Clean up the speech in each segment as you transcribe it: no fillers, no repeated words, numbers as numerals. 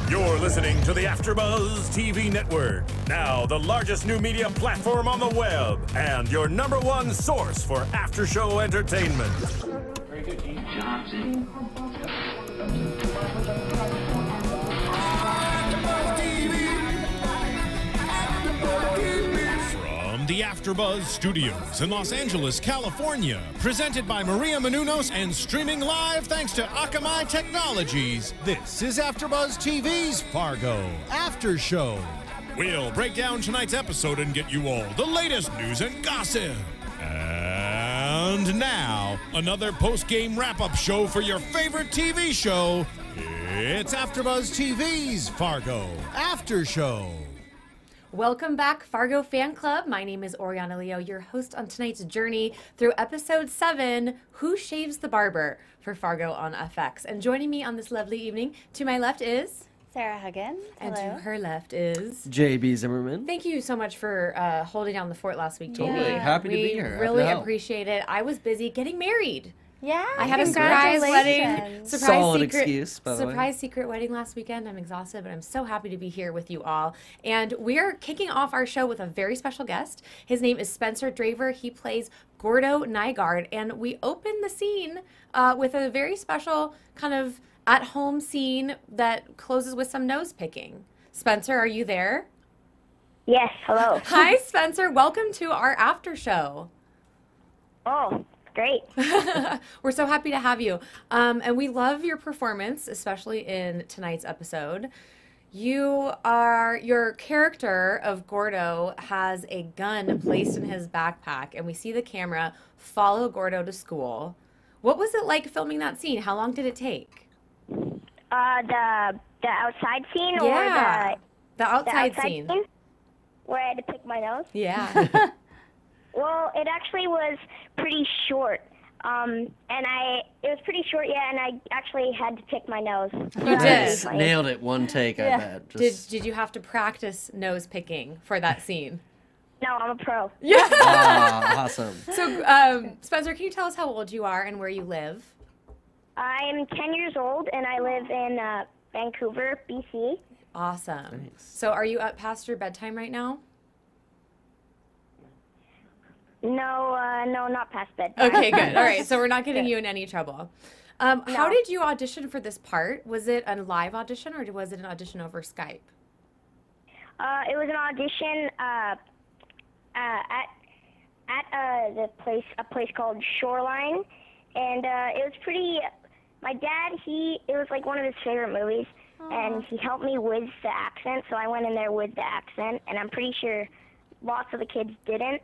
You're listening to the AFTERBUZZ TV Network, now the largest new media platform on the web, and your #1 source for after-show entertainment. Very good, Gene Johnson. From the AFTERBUZZ Studios in Los Angeles, California, presented by Maria Menounos and streaming live thanks to Akamai Technologies, this is AFTERBUZZ TV's Fargo After Show. We'll break down tonight's episode and get you all the latest news and gossip. And now, another post-game wrap-up show for your favorite TV show. It's AFTERBUZZ TV's Fargo After Show. Welcome back, Fargo Fan Club. My name is Oriana Leo, your host on tonight's journey through episode 7, Who Shaves the Barber, for Fargo on FX. And joining me on this lovely evening, to my left is... Sarah Huggins. And hello. to her left is... JB Zimmerman. Thank you so much for holding down the fort last week, JB. Totally. Happy to be here. We really appreciate it. I was busy getting married. Yeah, I had a surprise wedding. Solid excuse, by the way. Surprise secret wedding last weekend. I'm exhausted, but I'm so happy to be here with you all. And we are kicking off our show with a very special guest. His name is Spencer Drever. He plays Gordo Nygaard. And we open the scene with a very special kind of at-home scene that closes with some nose picking. Spencer, are you there? Yes, hello. Hi, Spencer. Welcome to our after show. Oh, great. We're so happy to have you. And we love your performance, especially in tonight's episode. Your character of Gordo has a gun placed in his backpack, and we see the camera follow Gordo to school. What was it like filming that scene? How long did it take? The outside scene Yeah, or the outside scene where I had to pick my nose? Yeah. Well, it actually was pretty short. It was pretty short, yeah, and I actually had to pick my nose. You did. Nailed it one take, I bet. Did you have to practice nose picking for that scene? No, I'm a pro. Yeah. Awesome. So, Spencer, can you tell us how old you are and where you live? I'm 10 years old, and I live in Vancouver, BC. Awesome. Nice. So are you up past your bedtime right now? No, not past bedtime. Okay, good. All right, so we're not getting you in any trouble. How did you audition for this part? Was it a live audition or was it an audition over Skype? It was an audition at a place called Shoreline, and it was pretty. My dad, it was like one of his favorite movies, and he helped me with the accent, so I went in there with the accent, and I'm pretty sure lots of the kids didn't.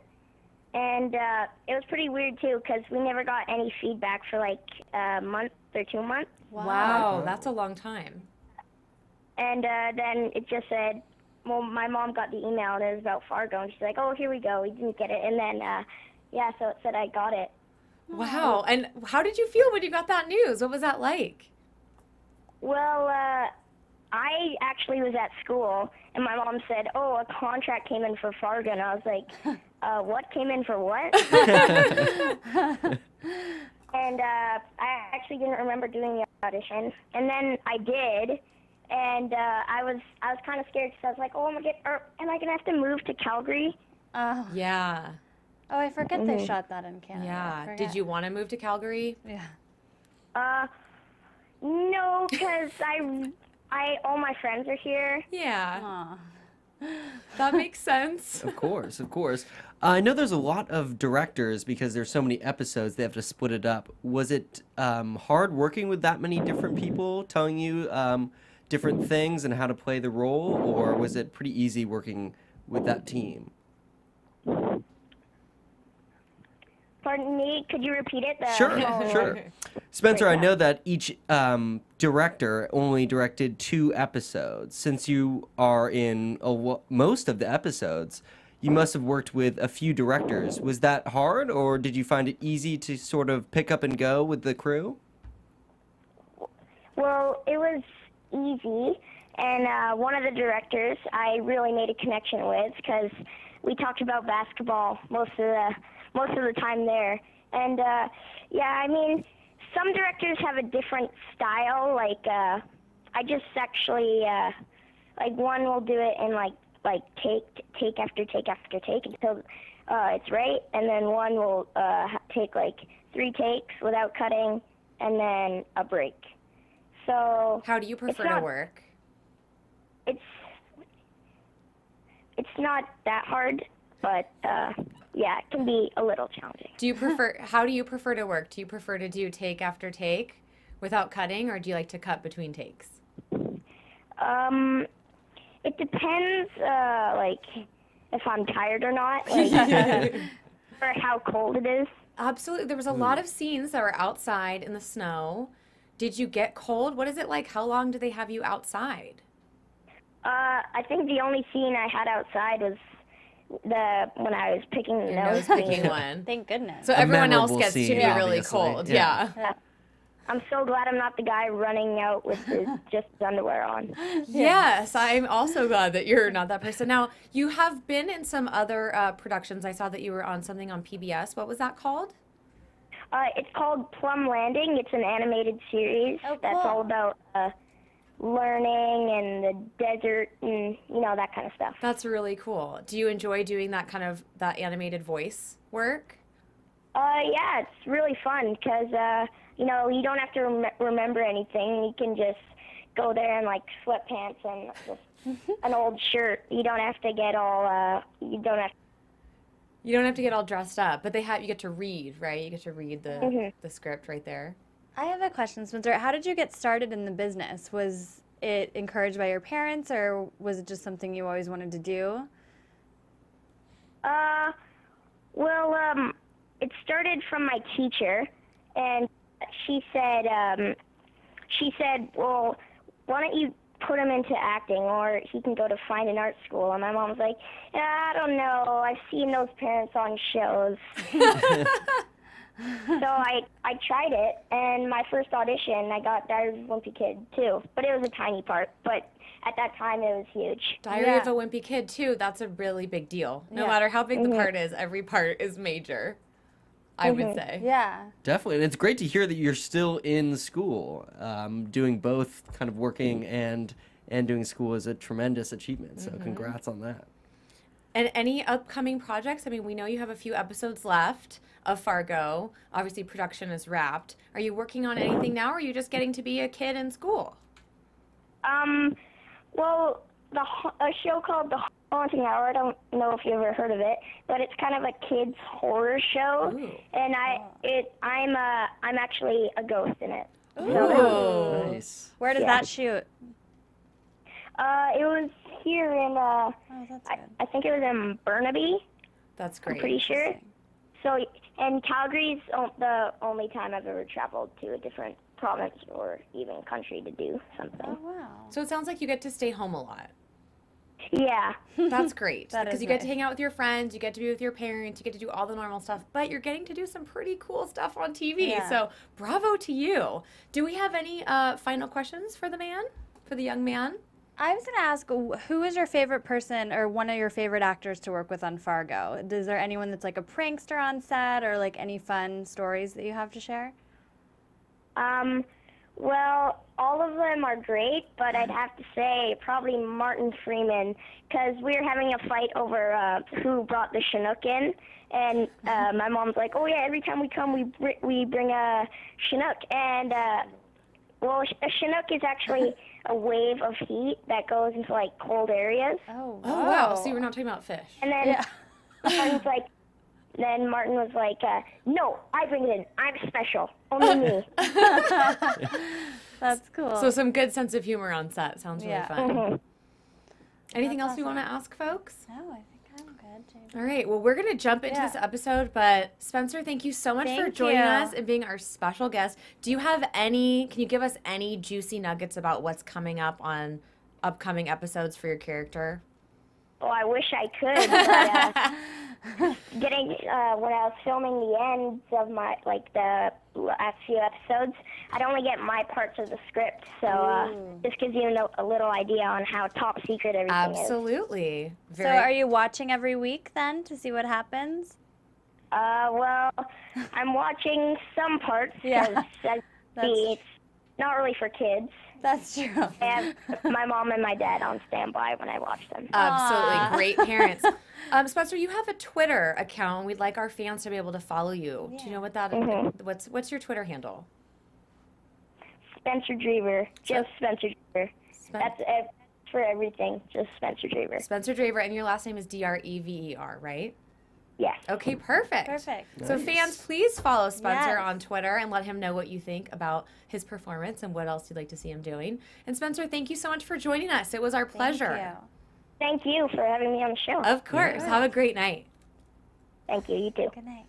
And it was pretty weird, too, because we never got any feedback for, like, a month or 2 months. Wow, that's a long time. And then it just said, well, my mom got the email, and it was about Fargo, and she's like, oh, here we go, we didn't get it. And then, so it said I got it. Wow, and how did you feel when you got that news? What was that like? Well, I actually was at school, and my mom said, oh, a contract came in for Fargo, and I was like, what came in for what? And I actually didn't remember doing the audition, and then I did, and I was kind of scared because I was like, oh, am I gonna have to move to Calgary? Oh. Yeah. Oh, I forget they shot that in Canada. Yeah. Did you want to move to Calgary? Yeah. No, because all my friends are here. Yeah. Aw. That makes sense. Of course, of course. I know there's a lot of directors because there's so many episodes, they have to split it up. Was it hard working with that many different people telling you different things and how to play the role, or was it pretty easy working with that team? Pardon me, could you repeat it? Sure. Spencer, I know that each director only directed 2 episodes. Since you are in most of the episodes, you must have worked with a few directors. Was that hard, or did you find it easy to sort of pick up and go with the crew? Well, it was easy, and one of the directors I really made a connection with because we talked about basketball most of the time there. And yeah, I mean, some directors have a different style. Like I just actually like one will do it in like take after take after take until it's right, and then one will take like 3 takes without cutting, and then a break. So How do you prefer to work? It's not that hard, but yeah, it can be a little challenging. Do you prefer? How do you prefer to work? Do you prefer to do take after take without cutting, or do you like to cut between takes? It depends, like if I'm tired or not, like, or how cold it is. Absolutely. There was a lot of scenes that were outside in the snow. Did you get cold? What is it like? How long do they have you outside? I think the only scene I had outside was when I was picking the Your nose. nose picking one. Thank goodness. So everyone else memorable gets to scene, be really obviously. cold. Yeah. Yeah. I'm so glad I'm not the guy running out with just his underwear on. Yes, I'm also glad that you're not that person. Now, you have been in some other productions. I saw that you were on something on PBS. What was that called? It's called Plum Landing. It's an animated series that's all about learning and the desert and, you know, that kind of stuff. That's really cool. Do you enjoy doing that kind of that animated voice work? Yeah, it's really fun because, you know, you don't have to remember anything. You can just go there in, like, sweatpants and just an old shirt. You don't have to get all, you don't have to get all dressed up, but you get to read, right? You get to read the script right there. I have a question, Spencer. How did you get started in the business? Was it encouraged by your parents, or was it just something you always wanted to do? Well, it started from my teacher, and she said, well, why don't you put him into acting, or he can go to fine and art school. And my mom was like, I don't know, I've seen those parents on shows. So I tried it, and my first audition, I got Diary of a Wimpy Kid, too. But it was a tiny part, but at that time, it was huge. Diary of a Wimpy Kid, too, that's a really big deal. No matter how big the part is, every part is major, I would say. Yeah. Definitely. And it's great to hear that you're still in school. Doing both, kind of working and doing school is a tremendous achievement. So congrats on that. And any upcoming projects? I mean, we know you have a few episodes left of Fargo. Obviously, production is wrapped. Are you working on anything now, or are you just getting to be a kid in school? Well, a show called The Haunting Hour, I don't know if you ever heard of it, but it's kind of a kids horror show. Ooh. And I'm actually a ghost in it. Ooh. Nice. Where did that shoot? It was here in, that's good. I think it was in Burnaby. That's great. I'm pretty sure. So, and Calgary's the only time I've ever traveled to a different province or even country to do something. Oh, wow. So it sounds like you get to stay home a lot. Yeah. That's great. That Because is you get to nice. hang out with your friends, you get to be with your parents, you get to do all the normal stuff, but you're getting to do some pretty cool stuff on TV. Yeah. So bravo to you. Do we have any final questions for the young man? I was going to ask, who is your favorite person or one of your favorite actors to work with on Fargo? Is there anyone that's like a prankster on set, or like any fun stories that you have to share? Well, all of them are great, but I'd have to say probably Martin Freeman, because we were having a fight over who brought the Chinook in, and my mom's like, oh yeah, every time we come, we bring a Chinook, and well, a Chinook is actually a wave of heat that goes into like cold areas. Oh, Oh, wow. So you were not talking about fish. And then Martin was like, no, I bring it in. I'm special. Only me. That's cool. So some good sense of humor on set. Sounds really fun. Anything else you want to ask folks? No, I think I'm good, Jamie. All right. Well, we're going to jump into this episode, but Spencer, thank you so much for joining us and being our special guest. Do you have can you give us any juicy nuggets about what's coming up on upcoming episodes for your character? Oh, I wish I could, but when I was filming the ends of my, like, the last few episodes, I'd only get my parts of the script, so this gives you a little idea on how top secret everything is. Absolutely. So are you watching every week then to see what happens? Well, I'm watching some parts, Yeah. because not really for kids. That's true. I have my mom and my dad on standby when I watch them. Absolutely. Great parents. Spencer, you have a Twitter account. We'd like our fans to be able to follow you. Yeah. Do you know what that is? What's your Twitter handle? Spencer Drever. Just Spencer Drever. That's it for everything. Just Spencer Drever. Spencer Drever, and your last name is Drever, right? Yes. Okay, perfect. Perfect. So fans, please follow Spencer Yes. on Twitter and let him know what you think about his performance and what else you'd like to see him doing. And Spencer, thank you so much for joining us. It was our pleasure. Thank you for having me on the show. Of course. Have a great night. Thank you. You too. Good night.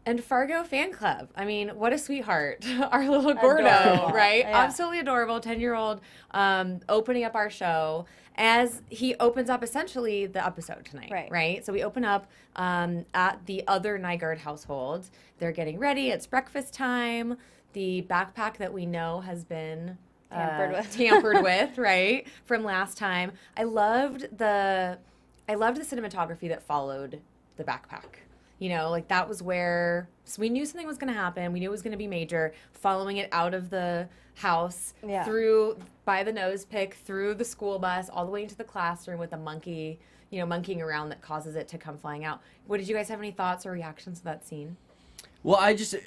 And Fargo fan club. I mean, what a sweetheart. Our little Gordo, Adorable. right? Yeah. Absolutely adorable, 10-year-old, opening up our show as he opens up essentially the episode tonight, right? So we open up at the other Nygaard household. They're getting ready. It's breakfast time. The backpack that we know has been tampered with, right, from last time. I loved the cinematography that followed the backpack. You know, like that was where, so we knew something was going to happen. We knew it was going to be major. Following it out of the house, through, by the nose pick, through the school bus, all the way into the classroom with a monkey, you know, monkeying around that causes it to come flying out. What, did you guys have any thoughts or reactions to that scene? Well,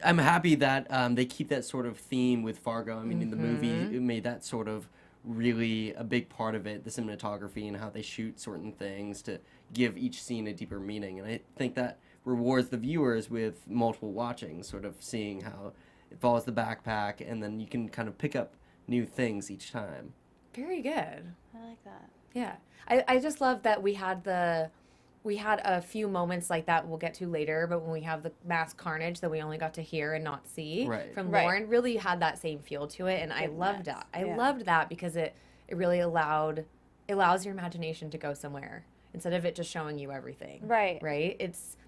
I'm happy that they keep that sort of theme with Fargo. I mean, in the movie, it made that sort of really a big part of it, the cinematography and how they shoot certain things to give each scene a deeper meaning. And I think that rewards the viewers with multiple watchings, sort of seeing how it follows the backpack, and then you can kind of pick up new things each time. Very good. I like that. Yeah. I just love that we had a few moments like that we'll get to later, but when we have the mass carnage that we only got to hear and not see from Lauren, really had that same feel to it, and I loved that. I loved that because it really allows your imagination to go somewhere instead of it just showing you everything. Right.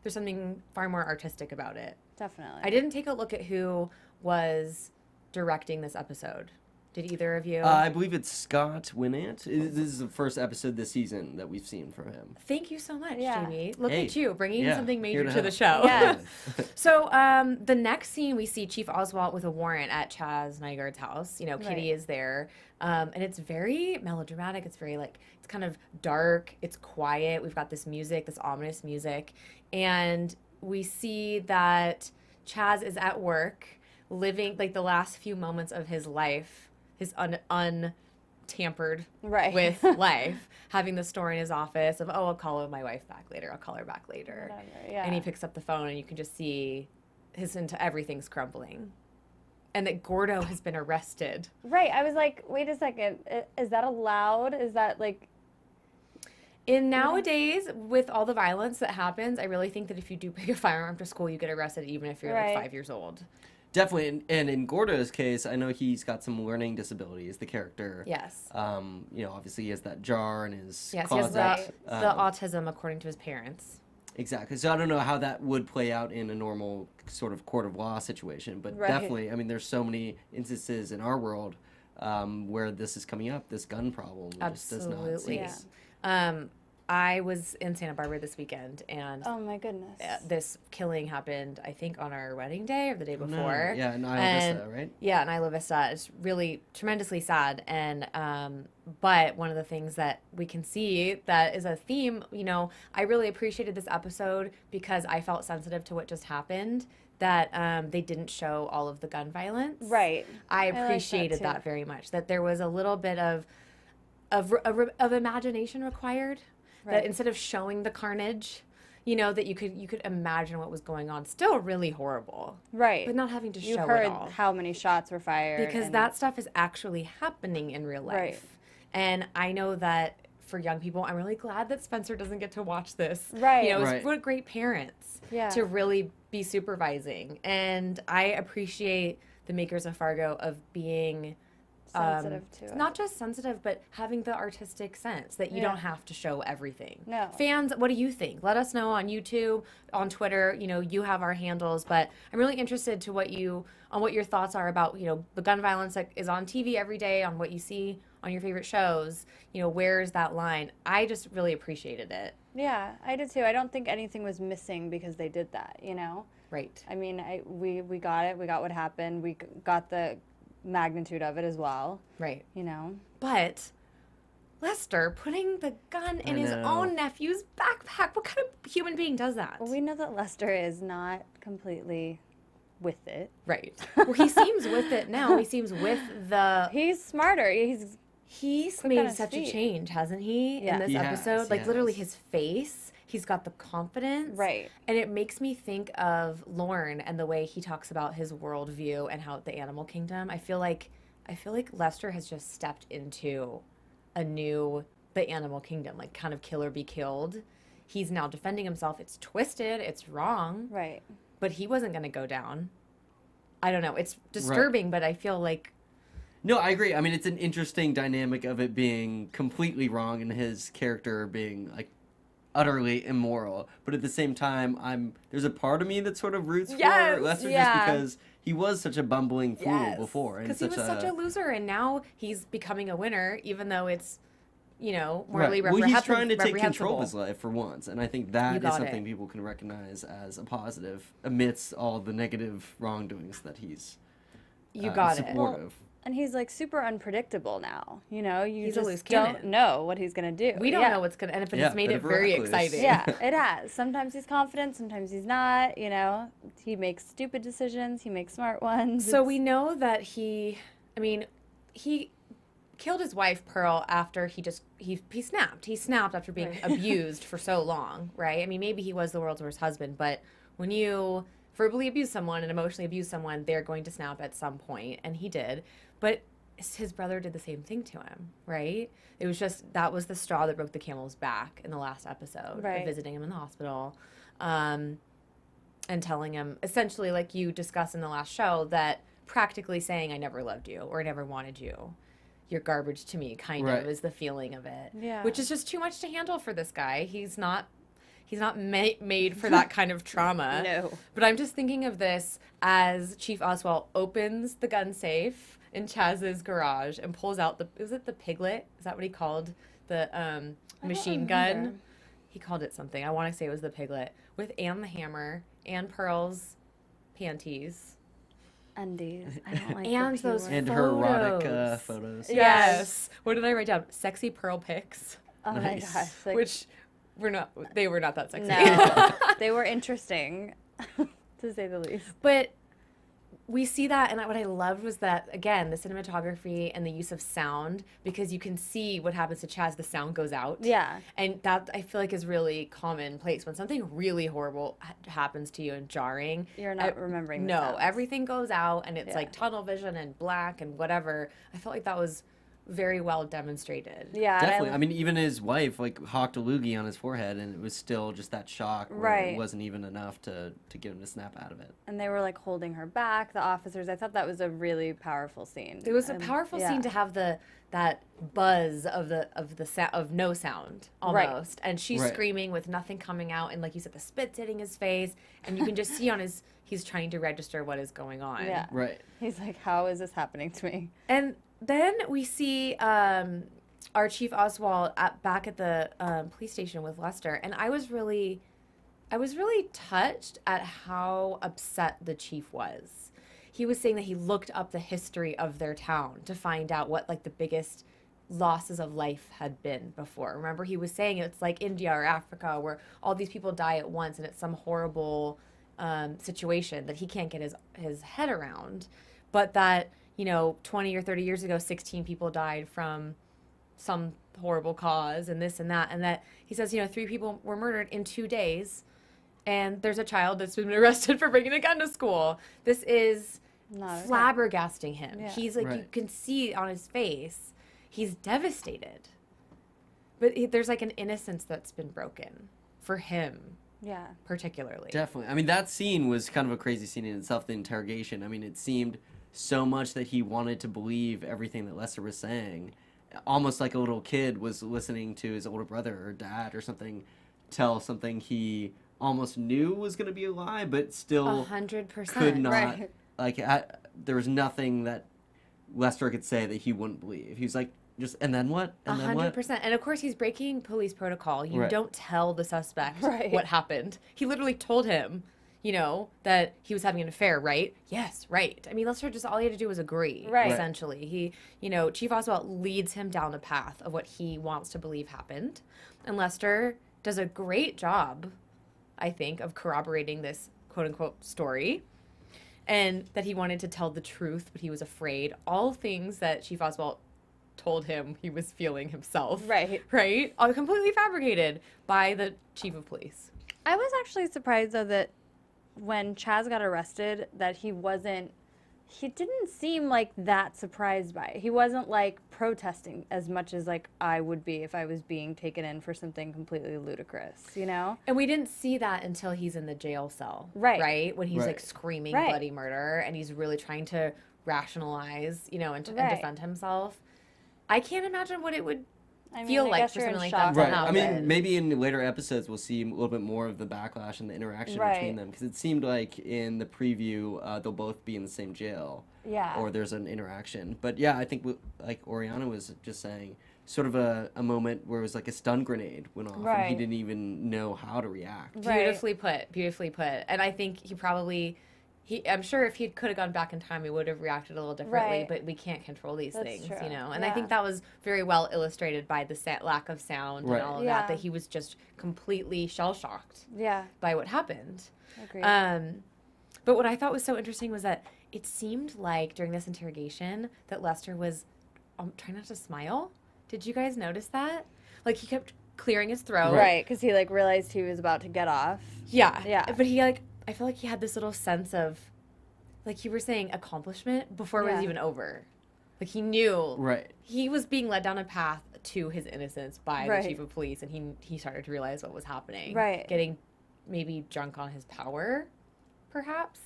There's something far more artistic about it. Definitely. I didn't take a look at who was directing this episode. Did either of you? I believe it's Scott Winnant. This is the first episode this season that we've seen from him. Thank you so much, Jamie. Look at you, bringing something major to help. the show. Yes. So the next scene, we see Chief Oswalt with a warrant at Chaz Nygaard's house. You know, Kitty is there. And it's very melodramatic. It's very, it's kind of dark. It's quiet. We've got this music, this ominous music. And we see that Chaz is at work, living, the last few moments of his life, his untampered with life, having the store in his office of, I'll call my wife back later. I'll call her back later. And he picks up the phone, and you can just see everything's crumbling. And that Gordo has been arrested. Right. I was like, wait a second. Is that allowed? Is that Nowadays, with all the violence that happens, I really think that if you do pick a firearm after school, you get arrested even if you're 5 years old. Definitely, and in Gordo's case, I know he's got some learning disabilities, the character. Yes. Obviously he has that jar in his He closet. has the autism according to his parents. Exactly. So I don't know how that would play out in a normal sort of court of law situation, but definitely, I mean, there's so many instances in our world where this is coming up, this gun problem just does not cease. I was in Santa Barbara this weekend, and oh my goodness, this killing happened, I think, on our wedding day or the day before. Yeah, in Isla Vista, right? Yeah, in Isla Vista. It's really tremendously sad, and but one of the things that we can see that is a theme, I really appreciated this episode because I felt sensitive to what just happened, that they didn't show all of the gun violence. Right. I appreciated that very much, that there was a little bit of imagination required. That instead of showing the carnage, that you could imagine what was going on. Still really horrible. Right. But not having to show it all. You heard how many shots were fired. Because that stuff is actually happening in real life. Right. And I know that for young people, I'm really glad that Spencer doesn't get to watch this. Right. What great parents to really be supervising. And I appreciate the makers of Fargo of being sensitive to it. Not just sensitive, but having the artistic sense that you don't have to show everything. No. Fans, what do you think? Let us know on YouTube, on Twitter. You have our handles, but I'm really interested to what your thoughts are about the gun violence that is on TV every day, on what you see on your favorite shows. Where's that line? I just really appreciated it. Yeah, I did too. I don't think anything was missing because they did that. Right. I mean, we got it. We got what happened. We got the magnitude of it as well. Right. You know? But Lester putting the gun in his own nephew's backpack. What kind of human being does that? Well, we know that Lester is not completely with it. Right. Well, he seems with it now. He seems with the... He's smarter. He's quick on made his such a feet. change, hasn't he, in this He episode? has, Like, he literally has. his face. He's got the confidence. Right. And it makes me think of Lorne and the way he talks about his worldview and how the animal kingdom. I feel like Lester has just stepped into the animal kingdom, like kind of kill or be killed. He's now defending himself. It's twisted. It's wrong. Right. But he wasn't going to go down. I don't know. It's disturbing, but I feel like... No, I agree. I mean, it's an interesting dynamic of it being completely wrong and his character being, like, utterly immoral. But at the same time, there's a part of me that sort of roots Yes, for Lester yeah. just because he was such a bumbling fool before. Because he was such a loser, and now he's becoming a winner, even though it's, morally Well, he's trying to take reprehensible. control of his life for once, and I think that is got something it. people can recognize as a positive amidst all the negative wrongdoings that he's You got it. supportive. And he's like super unpredictable now. You know, you He's a just loose don't cannon. know what he's gonna do. We don't Yeah. know what's going to end up, and Yeah, it's made bit it of very reckless. exciting. Yeah, it has. Sometimes he's confident, sometimes he's not. You know, he makes stupid decisions. He makes smart ones. So we know that he killed his wife Pearl after he snapped. He snapped after being abused for so long, right? I mean, maybe he was the world's worst husband, but when you verbally abuse someone and emotionally abuse someone, they're going to snap at some point, and he did. But his brother did the same thing to him, right? It was just, that was the straw that broke the camel's back in the last episode, Right. visiting him in the hospital, and telling him, essentially, like you discussed in the last show, that practically saying, I never loved you, or I never wanted you. You're garbage to me, kind Right. of, is the feeling of it. Yeah. Which is just too much to handle for this guy. He's not made for that kind of trauma. No. But I'm just thinking of this as Chief Oswald opens the gun safe in Chaz's garage and pulls out was it the piglet? Is that what he called the machine gun? remember. He called it something. I want to say it was the piglet with Anne the hammer and Pearl's panties. Undies. I don't like And the P those word. And her erotic Photos. photos. Yes. What did I write down? Sexy Pearl pics, Oh Nice. my gosh. Like, which they were not that sexy. no, they were interesting, to say the least. But we see that, and what I loved was that, again, the cinematography and the use of sound, because you can see what happens to Chaz, the sound goes out. Yeah. And that, I feel like, is really commonplace. When something really horrible happens to you and jarring, You're not remembering the No, sounds. everything goes out, and it's Yeah. like tunnel vision and black and whatever. I felt like that was very well demonstrated. Yeah. and Definitely. I mean, even his wife hawked a loogie on his forehead, and it was still just that shock. Where Right. It wasn't even enough to get him to snap out of it. And they were like holding her back, the officers. I thought that was a really powerful scene. It was a powerful yeah. scene to have that buzz of no sound Right. almost, and she's Right. screaming with nothing coming out, and like you said, the spit's hitting his face, and you can just see he's trying to register what is going on. Yeah. Right. He's like, how is this happening to me? And then we see our Chief Oswald back at the police station with Lester, and I was really touched at how upset the chief was. He was saying that he looked up the history of their town to find out what like the biggest losses of life had been before. Remember, he was saying it's like India or Africa where all these people die at once, and it's some horrible situation that he can't get his head around, but that 20 or 30 years ago, 16 people died from some horrible cause and this and that he says, 3 people were murdered in 2 days, and there's a child that's been arrested for bringing a gun to school. This is Not okay. flabbergasting him. Yeah. He's like, you Right. can see on his face, he's devastated. But there's like an innocence that's been broken for him, Yeah. particularly. Definitely. I mean, that scene was kind of a crazy scene in itself, the interrogation. I mean, it seemed so much that he wanted to believe everything that Lester was saying. Almost like a little kid was listening to his older brother or dad or something tell something he almost knew was going to be a lie, but still 100%. could not. Right. There was nothing that Lester could say that he wouldn't believe. He was like, and then what? And then what? 100%. And of course, he's breaking police protocol. You Right. don't tell the suspect Right. what happened. He literally told him, you know, that he was having an affair, right? Yes, right. I mean, Lester just, all he had to do was agree, Right. essentially. He, you know, Chief Oswald leads him down a path of what he wants to believe happened. And Lester does a great job, I think, of corroborating this quote-unquote story. And that he wanted to tell the truth, but he was afraid. All things that Chief Oswald told him he was feeling himself. Right. Right? All completely fabricated by the chief of police. I was actually surprised, though, that when Chaz got arrested, that he didn't seem like that surprised by it. He wasn't like protesting as much as like I would be if I was being taken in for something completely ludicrous, you know? And we didn't see that until he's in the jail cell. Right. Right? When he's Right. like screaming Right. bloody murder and he's really trying to rationalize, you know, and Right. defend himself. I can't imagine what it would I feel I like guess for you're in something like that shock to Right. about I happen. mean, it. maybe in later episodes we'll see a little bit more of the backlash and the interaction between Right. them, because it seemed like in the preview they'll both be in the same jail. Yeah. Or there's an interaction. But yeah, I think like Oriana was just saying, sort of a moment where it was like a stun grenade went off, and he Right. didn't even know how to react. Right. Beautifully put. Beautifully put. And I think he probably, I'm sure if he could have gone back in time, he would have reacted a little differently. Right. But we can't control these That's things, true. you know. And I Yeah. think that was very well illustrated by the lack of sound Right. and all of Yeah. that. That he was just completely shell shocked Yeah. by what happened. Agreed. But what I thought was so interesting was that it seemed like during this interrogation that Lester was trying not to smile. Did you guys notice that? Like he kept clearing his throat. Right, because he like realized he was about to get off. Yeah. Yeah. But he like, I feel like he had this little sense of, like you were saying, accomplishment before it was Yeah. even over. Like he knew Right. he was being led down a path to his innocence by Right. the chief of police, and he started to realize what was happening. Right. Getting maybe drunk on his power, perhaps.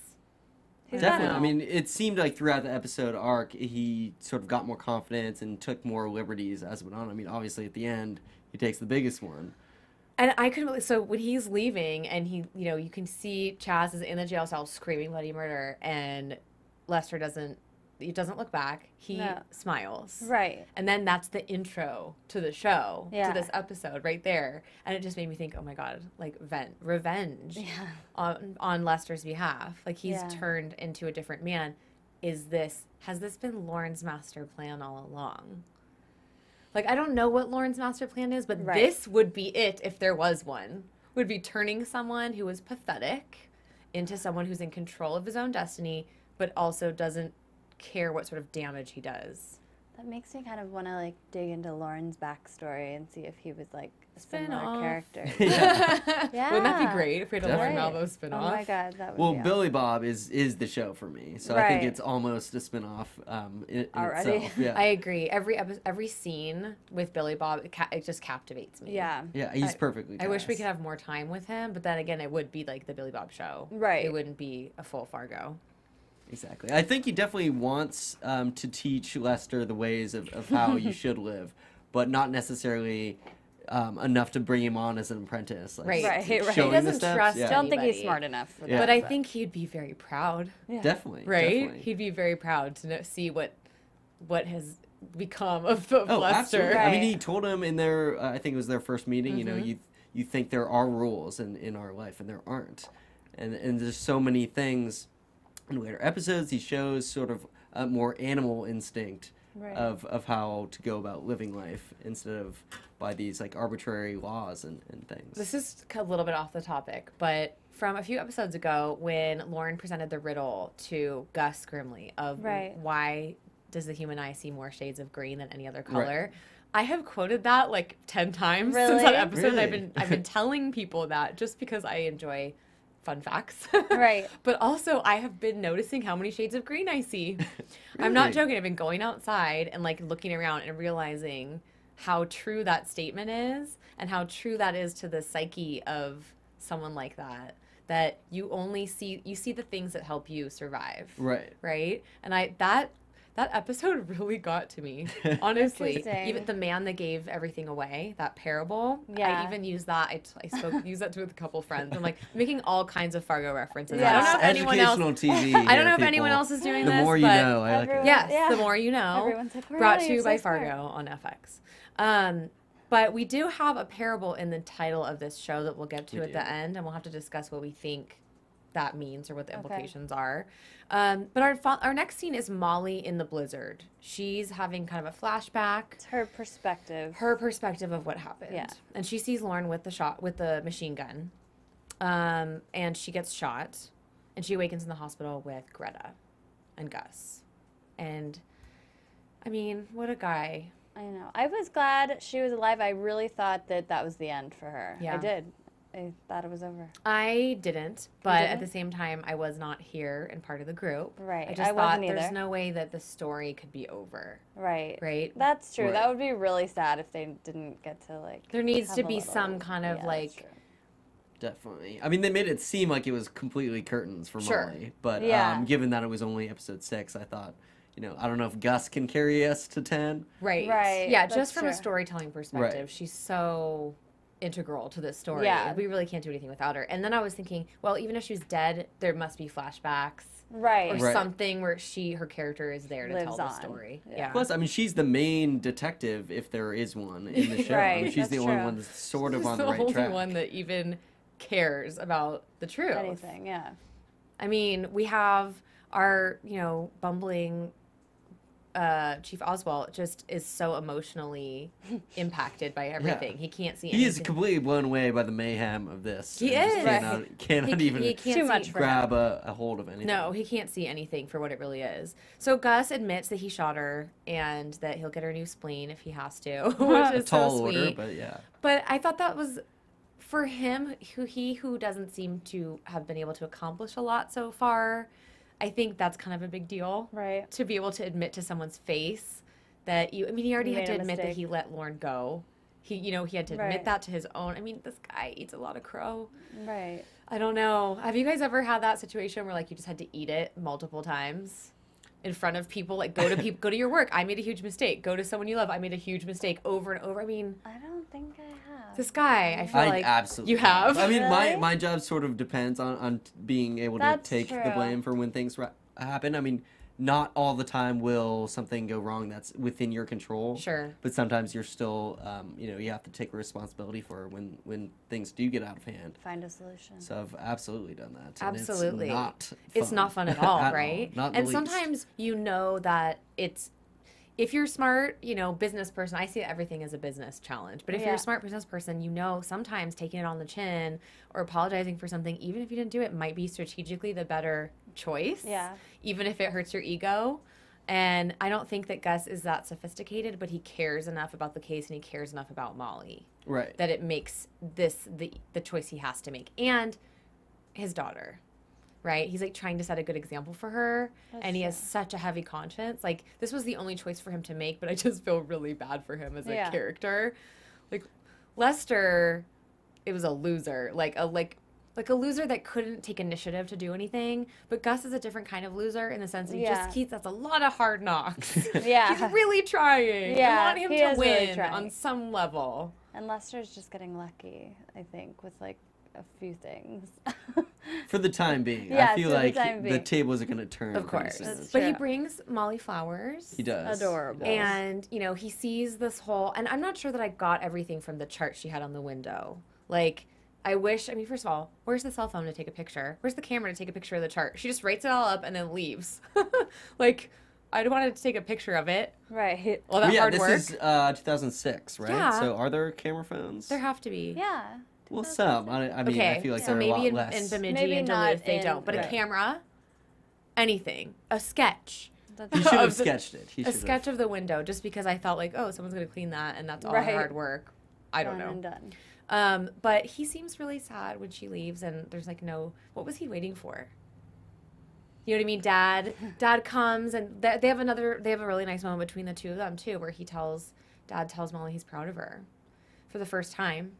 He's Definitely. know. I mean, it seemed like throughout the episode arc, he sort of got more confidence and took more liberties as it went on. I mean, obviously at the end, he takes the biggest one. And I couldn't believe, so when he's leaving and he, you know, you can see Chaz is in the jail cell screaming bloody murder, and Lester doesn't look back. He No. smiles. Right. And then that's the intro to the show, Yeah. to this episode right there. And it just made me think, oh my God, like revenge Yeah. on Lester's behalf. Like he's Yeah. turned into a different man. Has this been Lauren's master plan all along? Like, I don't know what Lauren's master plan is, but Right. this would be it if there was one. Would be turning someone who is pathetic into someone who's in control of his own destiny, but also doesn't care what sort of damage he does. That makes me kind of want to like dig into Lauren's backstory and see if he was like a similar Spin-off. character. Yeah. Wouldn't that be great if we had a Lauren Definitely. Malvo spinoff? Oh my God, that would Well, be Billy Bob is the show for me, so I Right. think it's almost a spinoff in Already? itself. Yeah, I agree. Every scene with Billy Bob, it just captivates me. Yeah. yeah, he's perfectly. I wish we cast. could have more time with him, but then again, it would be like the Billy Bob show. Right. It wouldn't be a full Fargo. Exactly. I think he definitely wants to teach Lester the ways of how you should live, but not necessarily enough to bring him on as an apprentice. Like, Right. Right, right. showing He the doesn't steps, trust yeah. I don't think he's Anybody. smart enough for Yeah. that. But I think he'd be very proud, Yeah. Definitely. right? Definitely. He'd be very proud to see what has become of Lester. Absolutely. I mean, Right. he told him in their, I think it was their first meeting, you know, Mm-hmm. you think there are rules in our life, and there aren't. And there's so many things in later episodes. He shows sort of a more animal instinct Right. of how to go about living life instead of by these like arbitrary laws and things. This is a little bit off the topic, but from a few episodes ago when Lauren presented the riddle to Gus Grimley of Right. why does the human eye see more shades of green than any other color, I have quoted that like 10 times since Really? that episode. And Really? I've been telling people that just because I enjoy fun facts. Right. But also I have been noticing how many shades of green I see. I'm not Really? joking. I've been going outside and like looking around and realizing how true that statement is and how true that is to the psyche of someone like that you only see the things that help you survive. Right. And that episode really got to me, honestly. Interesting. Even the man that gave everything away, that parable. Yeah. I even used that. Used that with a couple friends. I'm like making all kinds of Fargo references. Yeah. I don't know if anyone else. Educational TV. I don't here, know if anyone people. else is doing The this. more you but know. I like Everyone- it. Yes, Yeah. the more you know. Everyone's like, Brought "Really? to you You're by so smart." Fargo on FX. But we do have a parable in the title of this show that we'll get to We at the do. end, and we'll have to discuss what we think that means or what the implications are. But our next scene is Molly in the blizzard. She's having kind of a flashback. It's her perspective. Her perspective of what happened. Yeah. And she sees Lauren with the machine gun. And she gets shot. And she awakens in the hospital with Greta and Gus. And, I mean, what a guy. I know. I was glad she was alive. I really thought that was the end for her. Yeah. I did. I thought it was over. I didn't, but didn't? at the same time, I was not here and part of the group. Right. I just I thought wasn't there's either. no way that the story could be over. Right. Right? That's true. Right. That would be really sad if they didn't get to, like... There needs have to a be little- some kind of, Yeah, that's like... true. Definitely. I mean, they made it seem like it was completely curtains for Sure. Molly. But Yeah. given that it was only episode 6, I thought, I don't know if Gus can carry us to 10. Right. Right, Yeah, that's just from a true. storytelling perspective, Right. she's so integral to this story. Yeah. We really can't do anything without her. And then I was thinking, well, even if she was dead, there must be flashbacks Right. or Right. something where her character is there to Lives tell the on. story. Yeah. Yeah. Plus, I mean, she's the main detective, if there is one, in the show. I mean, Right, she's the that's only true. one that's sort of She's on the the right only track. one that even cares about the truth. Anything, yeah. I mean, we have our, bumbling Chief Oswald just is so emotionally impacted by everything. He can't see He is anything. completely blown away by the mayhem of this. He and just is. Cannot even he can't Too see- much for him. grab a hold of anything. No, he can't see anything for what it really is. So Gus admits that he shot her and that he'll get her a new spleen if he has to, which A is tall so order, sweet. but yeah. But I thought that was for him, who doesn't seem to have been able to accomplish a lot so far. I think that's kind of a big deal, Right. to be able to admit to someone's face that he already had Made to a admit that mistake. he let Lauren go. He had to admit Right. that to his own. I mean, this guy eats a lot of crow. Right. I don't know. Have you guys ever had that situation where like you just had to eat it multiple times in front of people? Like go to your work. I made a huge mistake. Go to someone you love. I made a huge mistake over and over. I mean, I don't think I have. this guy. I feel I like absolutely you have. I mean, Really? my job sort of depends on being able to That's take the true. blame for when things happen. I mean, not all the time will something go wrong that's within your control. Sure. But sometimes you're still, you have to take responsibility for when things do get out of hand. Find a solution. So I've absolutely done that. and Absolutely. It's not fun at all, At all. right? Not in the And least. sometimes that it's if you're smart, business person, I see everything as a business challenge. But if you're Yeah. a smart business person, sometimes taking it on the chin or apologizing for something, even if you didn't do it, might be strategically the better choice. Yeah. Even if it hurts your ego. And I don't think that Gus is that sophisticated, but he cares enough about the case and he cares enough about Molly Right. that it makes this the choice he has to make. And his daughter, right? He's like trying to set a good example for her, and he has such a heavy conscience. Like this was the only choice for him to make, but I just feel really bad for him as a Yeah. character. Like Lester, it was a loser, like a loser that couldn't take initiative to do anything. But Gus is a different kind of loser in the sense that Yeah. that's a lot of hard knocks. Yeah. He's really trying. Yeah, I want him he to is really win trying. on some level. And Lester's just getting lucky, I think, with like a few things. For the time being. Yeah, I feel for the like time the being. tables are going to turn. Of pretty course. soon. That's But he true. brings Molly flowers. He does. Adorable. He does. And, he sees this whole, and I'm not sure that I got everything from the chart she had on the window. Like, first of all, where's the cell phone to take a picture? Where's the camera to take a picture of the chart? She just writes it all up and then leaves. Like, I wanted to take a picture of it. Right. All that yeah, hard this work. is 2006, right? Yeah. So are there camera phones? There have to be. Yeah. Well, some. I mean, Okay, I feel like so there are a lot maybe in less. Bemidji Maybe and not Duluth they in- don't. But a right. camera, anything. A sketch. He should have of the- sketched it. He A should have. sketch of the window just because I thought like, oh, someone's going to clean that and that's all Right. hard work. I don't Done know. and done. But he seems really sad when she leaves, and there's like what was he waiting for? You know what I mean? Dad comes, and they have a really nice moment between the two of them too, where Dad tells Molly he's proud of her for the first time,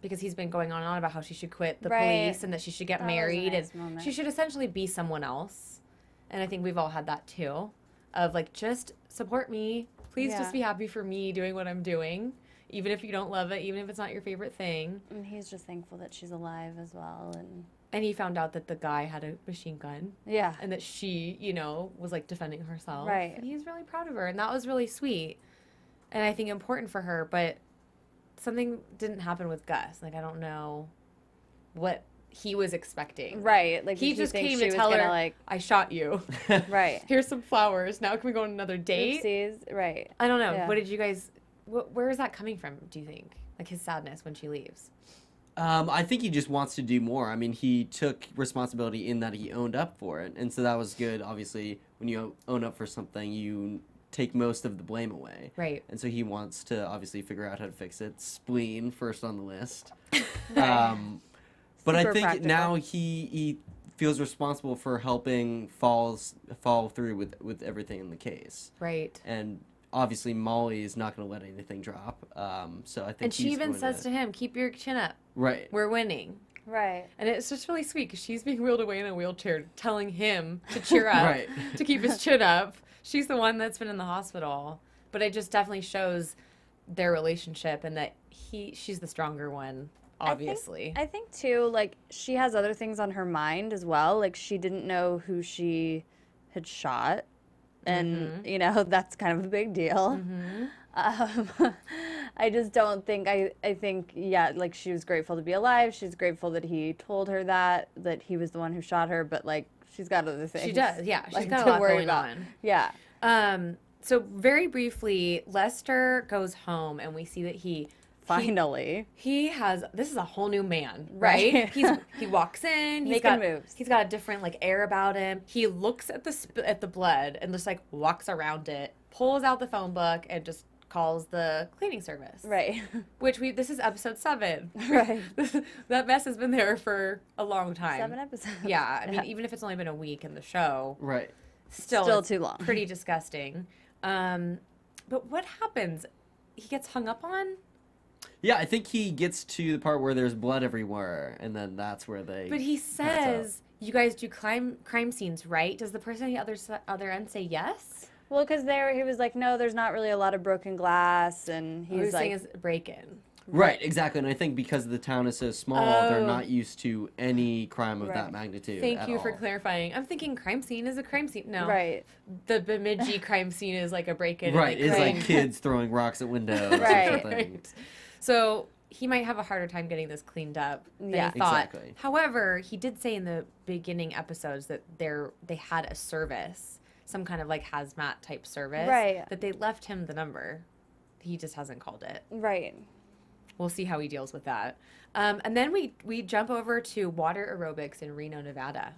because he's been going on and on about how she should quit the Right. police and that she should get That was a married nice and moment. she should essentially be someone else. And I think we've all had that too, of like, just support me, please, Yeah. just be happy for me doing what I'm doing. Even if you don't love it, even if it's not your favorite thing. And he's just thankful that she's alive as well. And he found out that the guy had a machine gun Yeah. and that she, was like defending herself. Right. And he was really proud of her. And that was really sweet. And I think important for her. But something didn't happen with Gus. Like, I don't know what he was expecting. Right. Like He did just think came she to was tell gonna, her, like, I shot you. right. Here's some flowers. Now can we go on another date? Oopsies. Right. I don't know. Yeah. What did you guys, where is that coming from, do you think? Like his sadness when she leaves? I think he just wants to do more. I mean, he took responsibility in that he owned up for it. And so that was good. Obviously, when you own up for something, you take most of the blame away. Right. And so he wants to obviously figure out how to fix it. Spleen, first on the list. But I Super think practical. now he feels responsible for helping follow through with everything in the case. Right. And obviously Molly is not going to let anything drop. So I think And she he's even going says to him, keep your chin up. Right. We're winning. Right. And it's just really sweet because she's being wheeled away in a wheelchair, telling him to cheer up, Right. to keep his chin up. She's the one that's been in the hospital. But it just definitely shows their relationship and that she's the stronger one, obviously. I think too, like, she has other things on her mind as well. Like, she didn't know who she had shot. And, you know, that's kind of a big deal. I just don't think, I think, yeah, like, she was grateful to be alive. She's grateful that he told her that he was the one who shot her. But, like, she's got other things. She does, yeah. She's like, got a to lot worry going about. on. Yeah. So very briefly, Lester goes home and we see that he has, this is a whole new man, right? Right. He walks in, Making moves. He's got a different like air about him. He looks at the blood and just like walks around it, pulls out the phone book and just calls the cleaning service. Right. Which this is episode 7. Right. That mess has been there for a long time. 7 episodes. Yeah, I mean, even if it's only been a week in the show, Right. still it's too long. pretty disgusting. But what happens? He gets hung up on? Yeah, I think he gets to the part where there's blood everywhere, and then that's where they. But he pass out. says, you guys do crime scenes, right? Does the person on the other end say yes? Well, because he was like, no, there's not really a lot of broken glass, and He's he's like, saying is break-in. Right, exactly, and I think because the town is so small, they're not used to any crime of that Right. magnitude. Thank you for all. clarifying. I'm thinking crime scene is a crime scene. No. right, The Bemidji crime scene is like a break-in. Right, and it's they like kids throwing rocks at windows Right. or something. Right. So he might have a harder time getting this cleaned up than Yeah. he thought. Exactly. However, he did say in the beginning episodes that they had a service, some kind of like hazmat type service, Right. that they left him the number. He just hasn't called it. right. We'll see how he deals with that. And then we jump over to water aerobics in Reno, Nevada.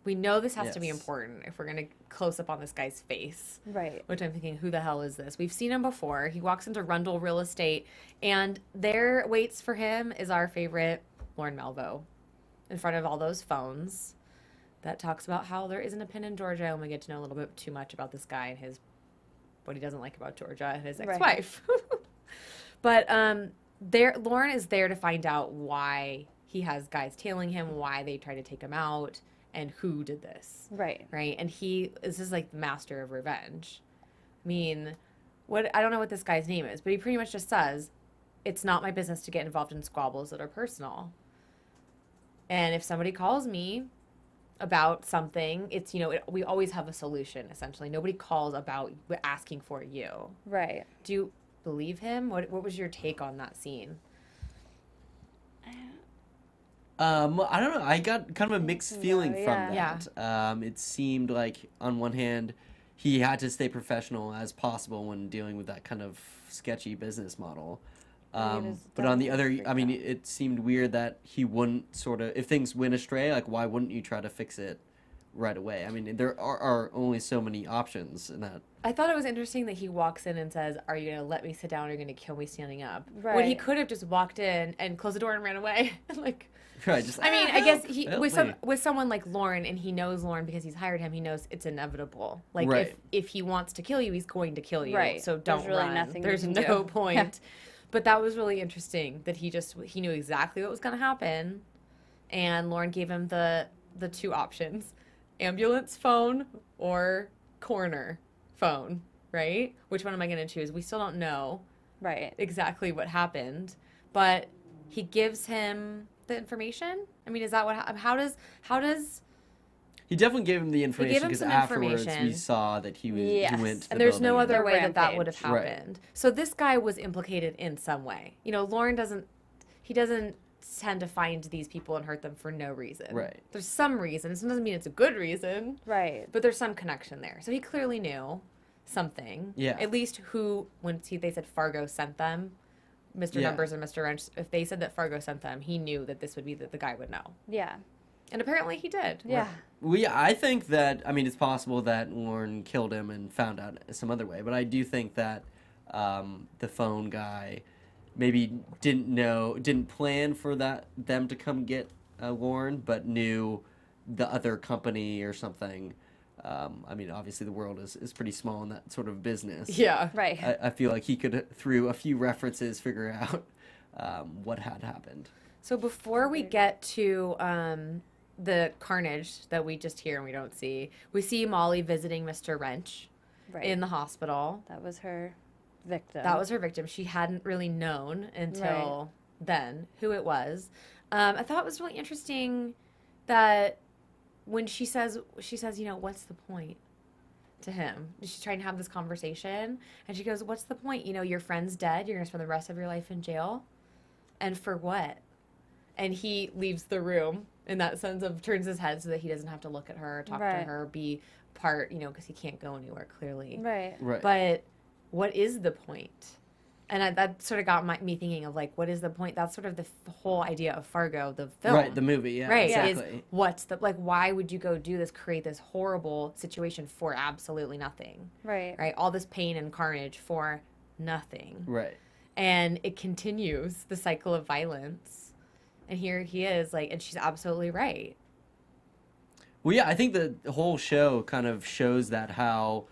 We know this has to be Yes. important if we're going to close up on this guy's face. Right. Which I'm thinking, who the hell is this? We've seen him before. He walks into Rundle Real Estate, and there waits for him is our favorite Lauren Malvo in front of all those phones that talks about how there isn't a pin in Georgia, and we get to know a little bit too much about this guy and what he doesn't like about Georgia and his ex-wife. But Lauren is there to find out why he has guys tailing him, why they try to take him out, and who did this. Right. Right? And this is like the master of revenge. I mean, I don't know what this guy's name is, but he pretty much just says, it's not my business to get involved in squabbles that are personal. And if somebody calls me about something, it's, we always have a solution, essentially. Nobody calls about asking for you. Right. Do you believe him? What was your take on that scene? I don't know. I got kind of a mixed feeling from yeah. that. It seemed like, on one hand, he had to stay professional as possible when dealing with that kind of sketchy business model. But on the other, I mean, it seemed weird that he wouldn't sort of, if things went astray, like, why wouldn't you try to fix it right away? I mean, there are only so many options in that. I thought it was interesting that he walks in and says, are you going to let me sit down or are you going to kill me standing up? Right. When he could have just walked in and closed the door and ran away. Like, Right, just, I mean, I guess he help with me. someone like Lauren, and he knows Lauren because he's hired him, he knows it's inevitable. Like, Right. if he wants to kill you, he's going to kill you. Right. So don't There's really run. nothing you There's can no do. point. But that was really interesting that he knew exactly what was going to happen, and Lauren gave him the two options: ambulance phone or coroner phone. Right? Which one am I going to choose? We still don't know Right. exactly what happened, but he gives him the information. I mean, is that what? How does? He definitely gave him the information him because some afterwards information. we saw that he Yes. went to the And there's no building. other way that rampage. would have Right. happened. So this guy was implicated in some way. Lauren doesn't tend to find these people and hurt them for no reason. Right. There's some reason. It doesn't mean it's a good reason. Right. But there's some connection there. So he clearly knew something. Yeah. At least they said Fargo sent them, Mr. Yeah. Numbers and Mr. Wrench, if they said that Fargo sent them, he knew that this would be that the guy would know. Yeah. And apparently he did. Yeah. Well, yeah, I think that, I mean, it's possible that Warren killed him and found out some other way, but I do think that the phone guy maybe didn't plan for them to come get Warren, but knew the other company or something. I mean, obviously the world is pretty small in that sort of business. Yeah. Right. I feel like he could, through a few references, figure out what had happened. So before we get to the carnage that we just hear and we don't see, we see Molly visiting Mr. Wrench Right. in the hospital. That was her victim. That was her victim. She hadn't really known until then who it was. I thought it was really interesting that when she says, you know, what's the point to him? She's trying to have this conversation, and she goes, what's the point? You know, your friend's dead. You're going to spend the rest of your life in jail. And for what? And he leaves the room in that sense of turns his head so that he doesn't have to look at her, talk to her, be part, you know, because he can't go anywhere clearly. Right. Right. But what is the point? And that sort of got me thinking of, like, what is the point? That's sort of the whole idea of Fargo, the film. Right, the movie, yeah. Right, Exactly. is what's the, like, why would you go do this, create this horrible situation for absolutely nothing? Right. Right? All this pain and carnage for nothing. Right. And it continues the cycle of violence. And here he is, like, and she's absolutely right. Well, yeah, I think the whole show kind of shows that how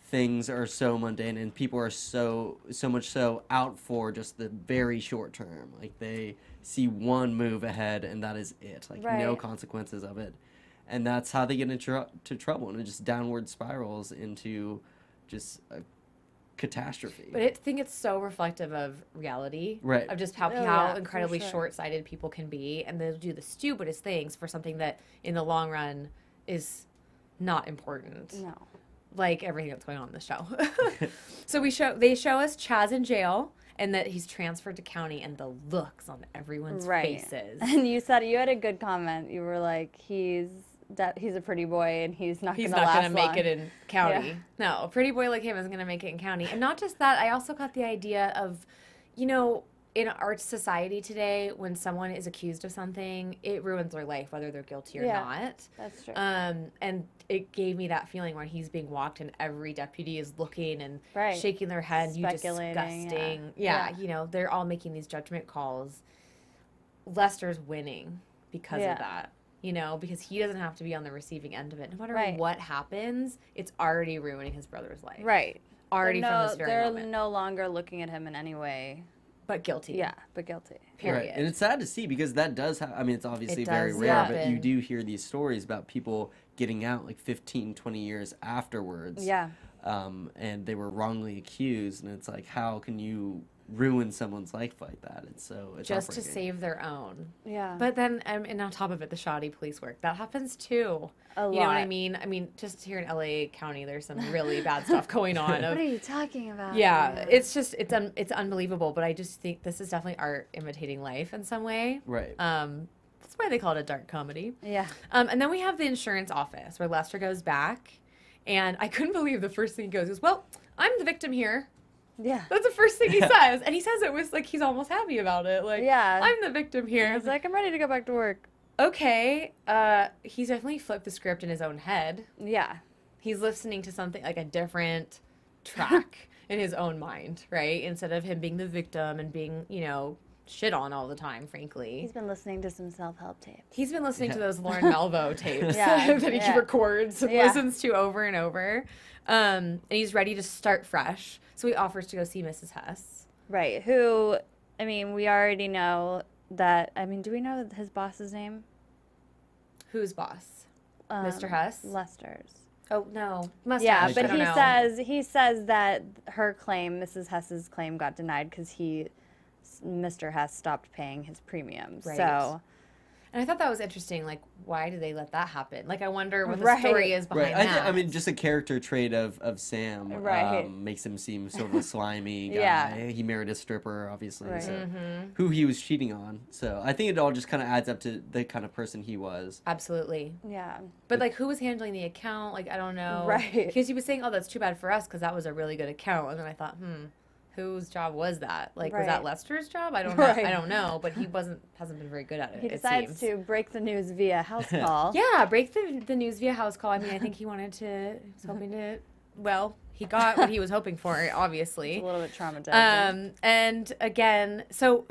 things are so mundane and people are so much so out for just the very short term. Like, they see one move ahead and that is it. Like, no Right. consequences of it. And that's how they get into trouble, and it just downward spirals into just a catastrophe. But I think it's so reflective of reality. Right. Of just how, Oh, how yeah, for incredibly sure. short-sighted people can be. And they'll do the stupidest things for something that, in the long run, is not important. No. Like everything that's going on in the show. So they show us Chaz in jail, and that he's transferred to county, and the looks on everyone's faces. And you had a good comment. You were like, he's a pretty boy and he's not He's gonna not last going to make long. it in county. Yeah. No, a pretty boy like him isn't going to make it in county. And not just that, I also got the idea of, you know, in our society today, when someone is accused of something, it ruins their life, whether they're guilty or not. That's true. And it gave me that feeling where he's being walked and every deputy is looking and Right. shaking their head. You Speculating, disgusting. yeah. Yeah, you know, they're all making these judgment calls. Lester's winning because Yeah. of that. You know, because he doesn't have to be on the receiving end of it. No matter Right. what happens, it's already ruining his brother's life. Right. Already They're from this very they're moment. no longer looking at him in any way. But guilty. Yeah, but guilty. Period. Right. And it's sad to see because that does I mean, it's obviously It very does rare, but happen. you do hear these stories about people getting out like 15, 20 years afterwards. Yeah. And they were wrongly accused, and it's like, how can you ruin someone's life like that? It's Just to heartbreaking. save their own. Yeah. But then, and on top of it, the shoddy police work. That happens too. A You know what I lot. mean? I mean, just here in LA County, there's some really bad stuff going on. What Of, are you talking about? yeah, it's just, it's unbelievable. But I just think this is definitely art imitating life in some way. Right. That's why they call it a dark comedy. Yeah. And then we have the insurance office where Lester goes back. And I couldn't believe the first thing he goes is, well, I'm the victim here. Yeah. That's the first thing he says. And he says it was like he's almost happy about it. Like, Yeah. I'm the victim here. He's like, I'm ready to go back to work. Okay. He's definitely flipped the script in his own head. Yeah. He's listening to something like a different track in his own mind, right? Instead of him being the victim and being, you know, shit on all the time, frankly. He's been listening to some self-help tapes. He's been listening to those Lauren Malvo tapes Yeah, that he yeah. records and Yeah. listens to over and over. And he's ready to start fresh. So he offers to go see Mrs. Hess. Right. Who, I mean, we already know that, I mean, do we know his boss's name? Who's boss? Mr. Hess? Lester's. Oh, no. Must Yeah, have. I but don't know. he says that her claim, Mrs. Hess's claim, got denied because Mr. Hess stopped paying his premiums. Right. So, And And I thought that was interesting. Like, why did they let that happen? Like, I wonder what the Right. story is behind Right. that. I mean, just a character trait of Sam Right. makes him seem sort of a slimy guy. Yeah. He married a stripper, obviously, Right. so who he was cheating on. So I think it all just kind of adds up to the kind of person he was. Absolutely. Yeah. But, like, who was handling the account? Like, I don't know. Right. Because he was saying, oh, that's too bad for us because that was a really good account. And then I thought, whose job was that? Like, was that Right. Lester's job? I don't know. Right. I don't know. But he hasn't been very good at it. He it decides seems. to break the news via house call. Yeah, break the news via house call. I mean, I think he was hoping to, well, he got what he was hoping for, obviously. It's a little bit traumatizing. And again, so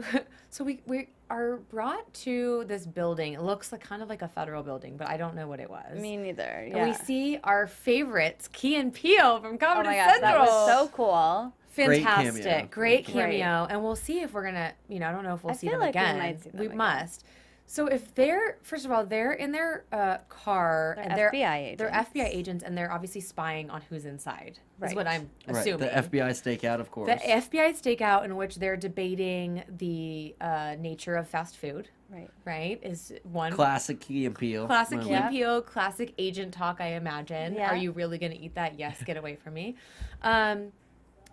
we are brought to this building. It looks like kind of like a federal building, but I don't know what it was. Me neither. And Yeah. we see our favorites, Key and Peele from Oh Comedy my gosh, Central. that was so cool. Great Fantastic. cameo. Great Great. cameo. And we'll see if we're going to, I don't know if we'll I see feel them like we again. might see them again. must. So if first of all, they're in their car. They're and FBI agents. They're FBI agents, and they're obviously spying on who's inside. Is what I'm Right. assuming. The FBI stakeout, of course. The FBI stakeout in which they're debating the nature of fast food. Right. Right, is one Classic Key and Peele. classic moment. Key and Peele, classic agent talk. I imagine. Yeah. Are you really going to eat that? Yes. Get away from me.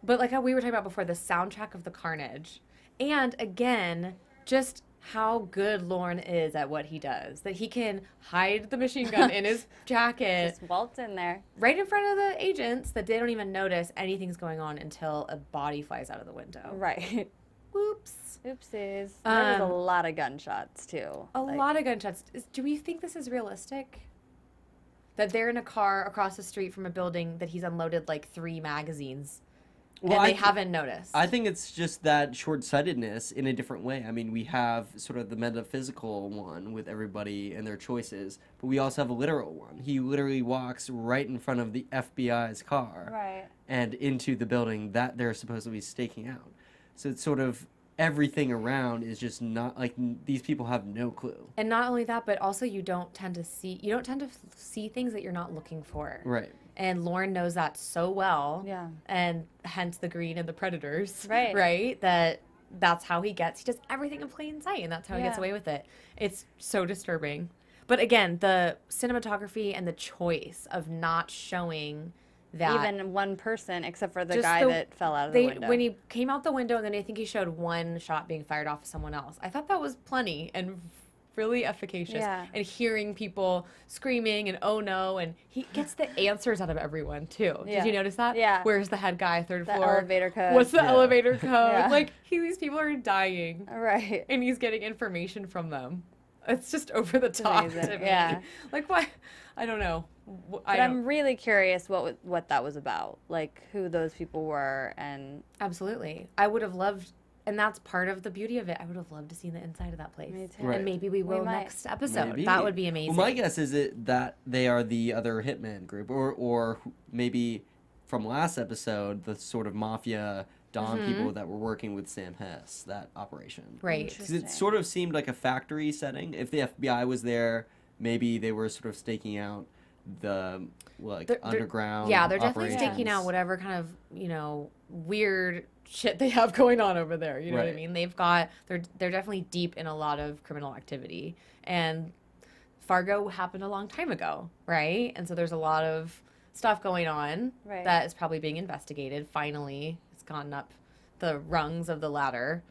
But like how we were talking about before, the soundtrack of the carnage, and again, just how good Lorne is at what he does. That he can hide the machine gun in his jacket Just waltz in there. right in front of the agents, that they don't even notice anything's going on until a body flies out of the window. Right. Whoops. Oopsies. There was a Um, lot of gunshots too. A lot of gunshots. Do we think this is realistic? That they're in a car across the street from a building that he's unloaded like 3 magazines, Well, and they I- haven't noticed. I think it's just that short-sightedness in a different way. I mean, we have sort of the metaphysical one with everybody and their choices, but we also have a literal one. He literally walks right in front of the FBI's car Right. and into the building that they're supposed to be staking out. So it's sort of everything around is just not like these people have no clue. And not only that, but also you don't tend to see things that you're not looking for. Right. And Lorne knows that so well. Yeah. And hence the green and the predators. Right. Right? That's how he does everything in plain sight, and that's how he gets Yeah. away with it. It's so disturbing. But again, the cinematography and the choice of not showing that Even one person, except for the Just guy the- that fell out of the window. when he came out the window, and then I think he showed one shot being fired off of someone else. I thought that was plenty and really efficacious. Yeah. And hearing people screaming and oh no, and he gets the answers out of everyone too. Yeah. Did you notice that? Yeah. Where's the head guy, third The floor? elevator code. What's the Yeah. elevator code? Yeah. Like these people are dying, Right. and he's getting information from them. It's just over the top amazing. to me. Yeah. Like why? I don't know. But I don't, I'm really curious what that was about, like who those people were, and Absolutely. I would have loved, and that's part of the beauty of it. I would have loved to see the inside of that place. Me too. Right. And maybe we will might. next episode. Maybe. That would be amazing. Well, my guess is that they are the other hitman group, or maybe from last episode, the sort of mafia Don people that were working with Sam Hess, that operation. Right. 'Cause it sort of seemed like a factory setting. If the FBI was there, maybe they were sort of staking out the They're- underground. Yeah, they're definitely staking operations. out whatever kind of, weird shit they have going on over there. You know what I Right. mean? They're definitely deep in a lot of criminal activity. And Fargo happened a long time ago, right? And so there's a lot of stuff going on Right. that is probably being investigated. Finally, it's gone up the rungs of the ladder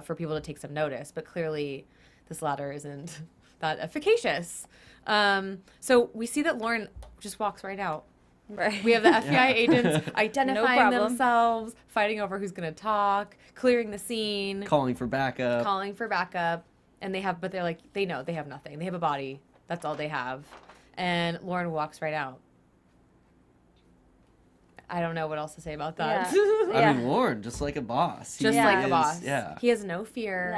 for people to take some notice. But clearly, this ladder isn't that efficacious. So we see that Lauren just walks right out. right. We have the FBI agents identifying problem. themselves, fighting over who's going to talk, clearing the scene, calling for backup. calling for backup, and they're like, they know they have nothing. They have a body. That's all they have. And Lauren walks right out. I don't know what else to say about that. Yeah. I mean, Lauren, just like a boss. Just He like a is- boss. Yeah. He has no fear.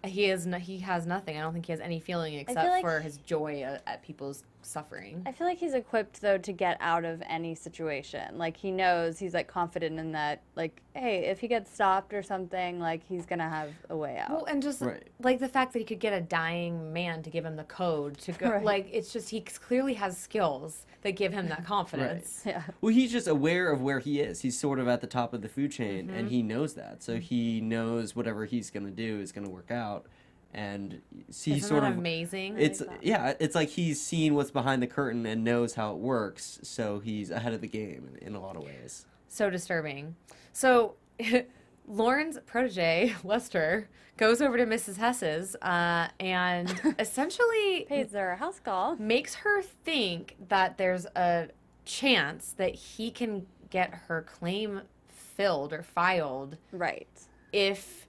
No. He has nothing. I don't think he has any feeling except like- for his joy at people's suffering. I feel like he's equipped though to get out of any situation. Like he knows, he's like confident in that. Like, hey, if he gets stopped or something, like he's gonna have a way out. Well, and just Right. like the fact that he could get a dying man to give him the code to go, Right. like it's just he clearly has skills that give him that confidence. yeah. Well, he's just aware of where he is. He's sort of at the top of the food chain, Mm-hmm. and he knows that. So he knows whatever he's going to do is going to work out. and he's Isn't sort that of amazing? It's it's like he's seen what's behind the curtain and knows how it works, so he's ahead of the game in a lot of ways. So disturbing. So Lauren's protege, Lester, goes over to Mrs. Hess's and essentially Pays her a house call. makes her think that there's a chance that he can get her claim filled or filed Right. if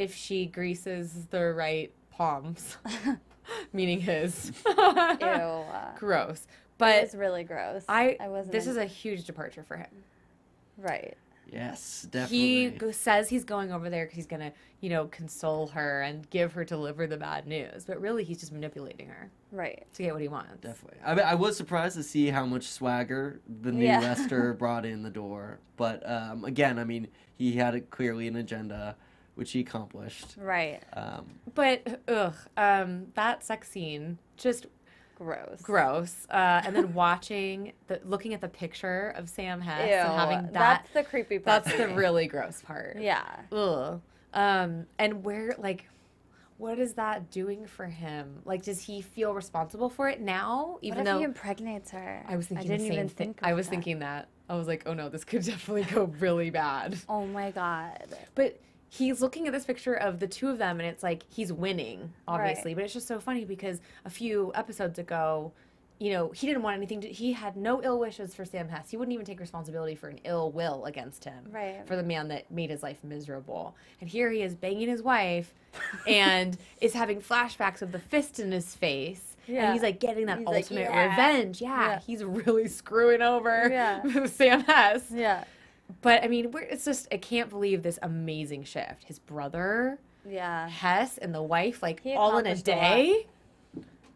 she greases the right palms, meaning his. Ew. Gross. It But was really gross. I wasn't. this is a huge departure for him. right. Yes, He definitely. says he's going over there because he's going to, console her and deliver the bad news. But really, he's just manipulating her Right. to get what he wants. Definitely. I mean, I was surprised to see how much swagger the new Yeah. Lester brought in the door. But again, I mean, he had clearly an agenda, which he accomplished. Right. But, that sex scene, just Gross. gross. And then looking at the picture of Sam Hess Ew. and having that. That's the creepy part. That's for the me. really gross part. Yeah. Ugh. And what is that doing for him? Like, does he feel responsible for it now? Even What if though he impregnates her? I was thinking didn't the same even thing. think of I was that. thinking that. I was like, oh no, this could definitely go really bad. Oh my god. But he's looking at this picture of the two of them, and it's like he's winning, obviously. Right. But it's just so funny because a few episodes ago, he didn't want anything to. He had no ill wishes for Sam Hess. He wouldn't even take responsibility for an ill will against him. Right. For the man that made his life miserable. And here he is banging his wife, and is having flashbacks of the fist in his face. Yeah. And he's like getting that He's like, ultimate "Yeah." revenge. Yeah. He's really screwing over Yeah. Sam Hess. Yeah. But I mean, it's just, I can't believe this amazing shift. His brother, Yeah. Hess, and the wife, like He all in a accomplished a lot. day.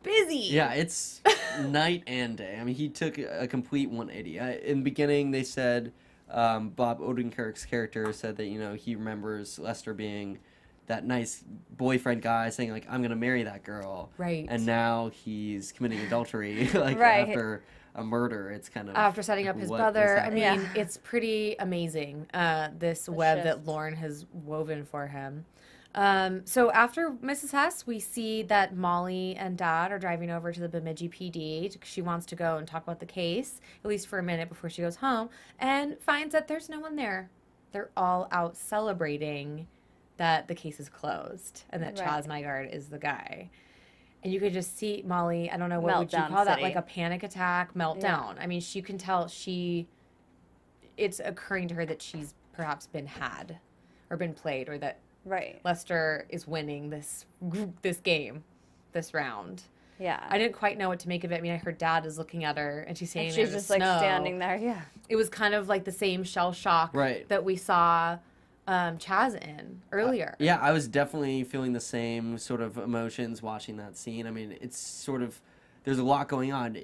Busy. Yeah, it's night and day. I mean, he took a complete 180. In the beginning, they said, Bob Odenkirk's character said that, he remembers Lester being that nice boyfriend guy saying, like, I'm going to marry that girl. Right. And now he's committing adultery, like, Right. after a murder. It's kind of... After setting up his what brother. is I mean, happening. Yeah. it's pretty amazing, this web that shift. Lauren has woven for him. So after Mrs. Hess, we see that Molly and Dad are driving over to the Bemidji PD. She wants to go and talk about the case, at least for a minute before she goes home, and finds that there's no one there. They're all out celebrating that the case is closed and that Right. Chaz Nygaard is the guy. And you could just see Molly, I don't know, what would you Meltdown call that? city. Like a panic attack, meltdown. I mean, she can tell it's occurring to her that she's perhaps been had or been played, or that Right. Lester is winning this game, this round. Yeah. I didn't quite know what to make of it. I mean, her dad is looking at her, and she's standing And there she's in the just like snow. standing there. Yeah. It was kind of like the same shell shock Right. that we saw Chaz in earlier. Yeah, I was definitely feeling the same sort of emotions watching that scene. I mean, it's sort of, there's a lot going on.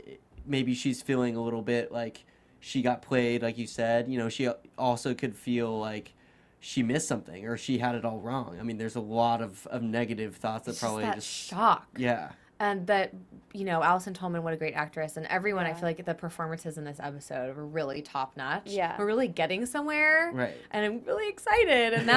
Maybe she's feeling a little bit like she got played, like you said. She also could feel like she missed something or she had it all wrong. I mean, there's a lot of negative thoughts that It's probably that just... shock. Yeah. And that, Allison Tolman, what a great actress. And everyone, I Yeah. feel like the performances in this episode were really top notch. Yeah. We're really getting somewhere. Right. And I'm really excited. And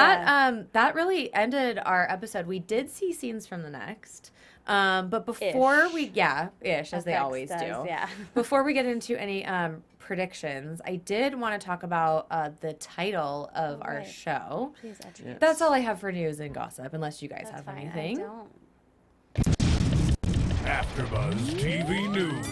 that really ended our episode. We did see scenes from the next. But before ish, as they FX always does, do. yeah. Before we get into any predictions, I did want to talk about the title of our right. show. Please educate. Yeah. That's all I have for news and gossip, unless you guys That's have fine. anything. I don't. AfterBuzz TV News.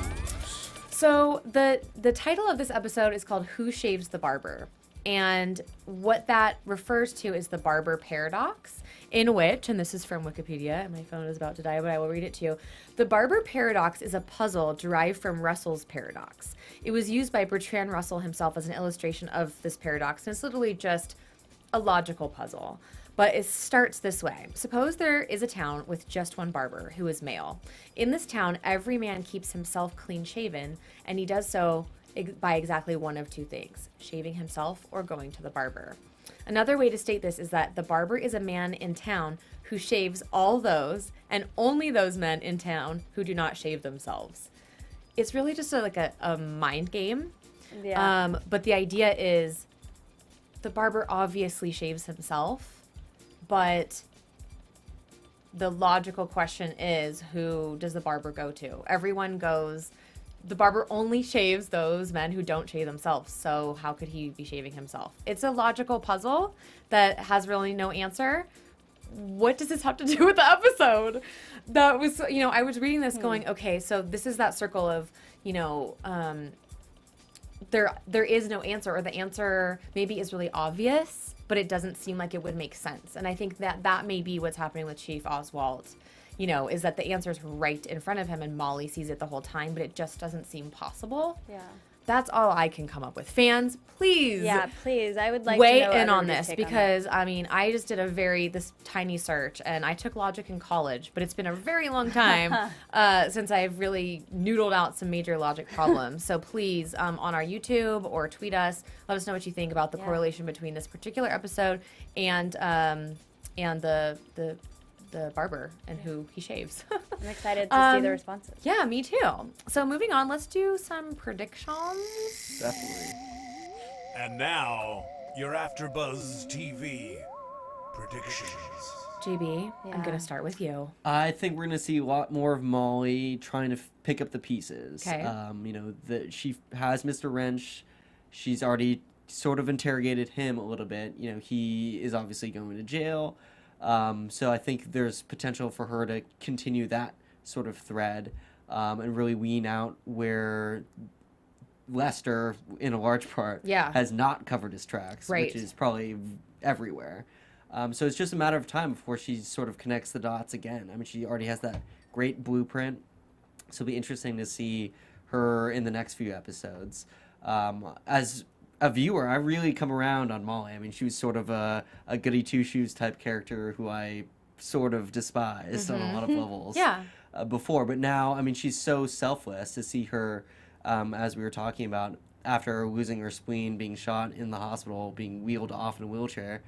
So the title of this episode is called Who Shaves the Barber? And what that refers to is the barber paradox, in which, and this is from Wikipedia, and my phone is about to die, but I will read it to you. The barber paradox is a puzzle derived from Russell's paradox. It was used by Bertrand Russell himself as an illustration of this paradox, and it's literally just a logical puzzle. But it starts this way. Suppose there is a town with just one barber who is male. In this town, every man keeps himself clean shaven, and he does so by exactly one of two things: shaving himself or going to the barber. Another way to state this is that the barber is a man in town who shaves all those and only those men in town who do not shave themselves. It's really just a mind game. Yeah. But the idea is the barber obviously shaves himself, but the logical question is, who does the barber go to? Everyone goes, the barber only shaves those men who don't shave themselves. So how could he be shaving himself? It's a logical puzzle that has really no answer. What does this have to do with the episode? That was, you know, I was reading this going, okay, so this is that circle of, you know, there is no answer, or the answer maybe is really obvious, but it doesn't seem like it would make sense. And I think that may be what's happening with Chief Oswald, you know, is that the answer is right in front of him and Molly sees it the whole time, but it just doesn't seem possible. Yeah. That's all I can come up with. Fans, please. Yeah, please. I would like weigh to know in on everybody's this, take on because I mean, I just did this tiny search, and I took logic in college, but it's been a very long time since I've really noodled out some major logic problems. So please, on our YouTube or tweet us, let us know what you think about the correlation between this particular episode and the barber and who he shaves. I'm excited to see the responses. Yeah, me too. So moving on, let's do some predictions. Definitely. And now, your AfterBuzz TV predictions. JB, I'm Yeah. going to start with you. I think we're going to see a lot more of Molly trying to pick up the pieces. Okay. You know, she has Mr. Wrench. She's already sort of interrogated him a little bit. You know, he is obviously going to jail. So I think there's potential for her to continue that sort of thread and really wean out where Lester, in a large part, has not covered his tracks, Right. which is probably everywhere. So it's just a matter of time before she sort of connects the dots again. I mean, she already has that great blueprint, so it'll be interesting to see her in the next few episodes. As a viewer, I really come around on Molly. I mean, she was sort of a goody two-shoes type character who I sort of despised on a lot of levels before. But now, I mean, she's so selfless to see her, as we were talking about, after losing her spleen, being shot in the hospital, being wheeled off in a wheelchair,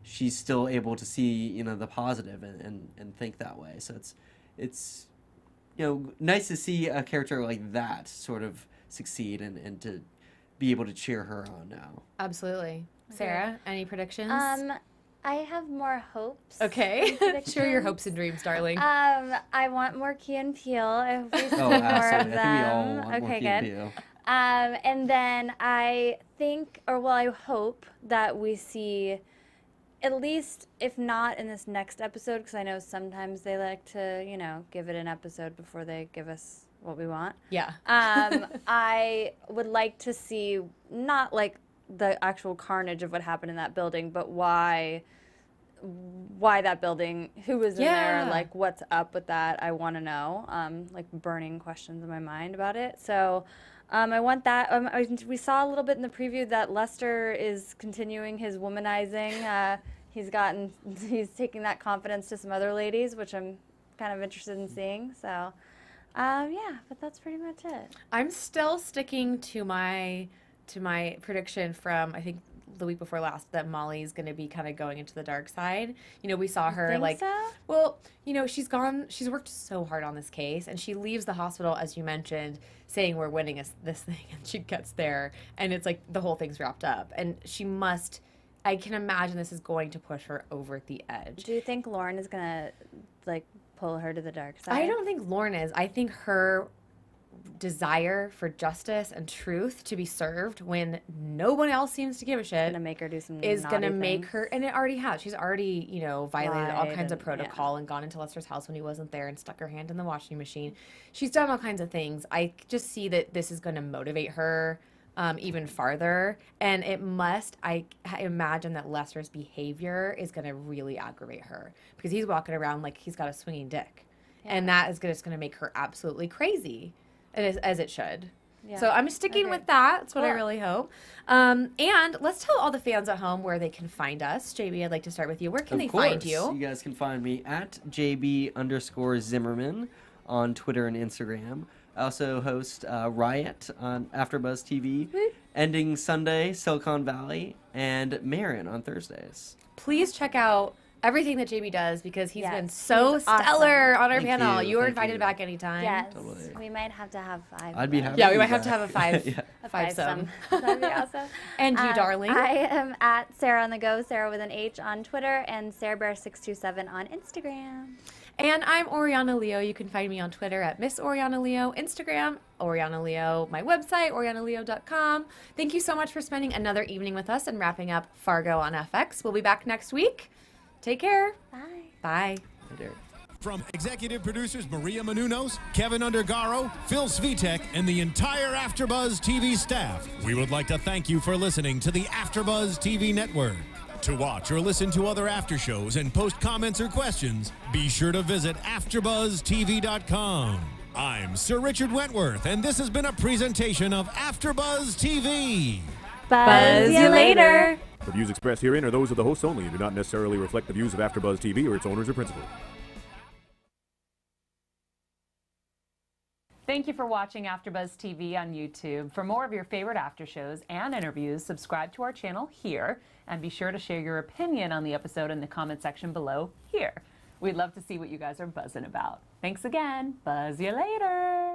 she's still able to see, you know, the positive and think that way. So it's you know, nice to see a character like that sort of succeed and to be able to cheer her on now. Absolutely. Sarah, any predictions? I have more hopes. Okay. Predictions. Share your hopes and dreams, darling. I want more Key and Peele. I hope we see Oh, more of absolutely. them. I think we all want more Okay, Key and good. Peele. And then I think, or well, I hope that we see, at least, if not in this next episode, because I know sometimes they like to, you know, give it an episode before they give us what we want. Yeah. I would like to see, not like the actual carnage of what happened in that building, but why that building, who was in there, like what's up with that. I want to know, like burning questions in my mind about it. So I want that. We saw a little bit in the preview that Lester is continuing his womanizing. He's taking that confidence to some other ladies, which I'm kind of interested in seeing. So yeah, but that's pretty much it. I'm still sticking to my prediction from, I think, the week before last, that Molly's going to be kind of going into the dark side. You know, we saw her think like, so? well, you know, she's worked so hard on this case, and she leaves the hospital, as you mentioned, saying we're winning this thing, and she gets there and it's like the whole thing's wrapped up, and I can imagine this is going to push her over the edge. Do you think Lauren is going to like pull her to the dark side? I don't think Lauren is. I think her desire for justice and truth to be served when no one else seems to give a shit Gonna make her do some is naughty gonna make things. her, and it already has. She's already, you know, violated all Lied kinds of and- protocol and gone into Lester's house when he wasn't there and stuck her hand in the washing machine. She's done all kinds of things. I just see that this is going to motivate her even farther, and I imagine that Lester's behavior is going to really aggravate her, because he's walking around like he's got a swinging dick, and that is just going to make her absolutely crazy, as it should. Yeah. So I'm sticking with that. That's what I really hope. And let's tell all the fans at home where they can find us. JB, I'd like to start with you. Where can they find you? You guys can find me at JB_Zimmerman on Twitter and Instagram. I also host Riot on AfterBuzz TV, Ending Sunday, Silicon Valley, and Marin on Thursdays. Please check out everything that JB does because he's been Yes, so he's awesome. stellar on our Thank panel. you, You are thank invited you. back anytime. Yes, Totally. we might have to have 5. I'd be of happy. those. Yeah, we to might do have to that. have a five. Yeah. A five some. That'd be awesome. And you, darling? I am at Sarah on the Go, Sarah with an H on Twitter, and SarahBear627 on Instagram. And I'm Oriana Leo. You can find me on Twitter at Miss Oriana Leo, Instagram, Oriana Leo, my website, orianaleo.com. Thank you so much for spending another evening with us and wrapping up Fargo on FX. We'll be back next week. Take care. Bye. Bye. Later. From executive producers Maria Menounos, Kevin Undergaro, Phil Svitek, and the entire AfterBuzz TV staff, we would like to thank you for listening to the AfterBuzz TV network. To watch or listen to other after shows and post comments or questions, be sure to visit AfterBuzzTV.com. I'm Sir Richard Wentworth, and this has been a presentation of AfterBuzz TV. Buzz you later. The views expressed herein are those of the hosts only and do not necessarily reflect the views of AfterBuzz TV or its owners or principals. Thank you for watching AfterBuzz TV on YouTube. For more of your favorite after shows and interviews, subscribe to our channel here, and be sure to share your opinion on the episode in the comment section below here. We'd love to see what you guys are buzzing about. Thanks again. Buzz you later.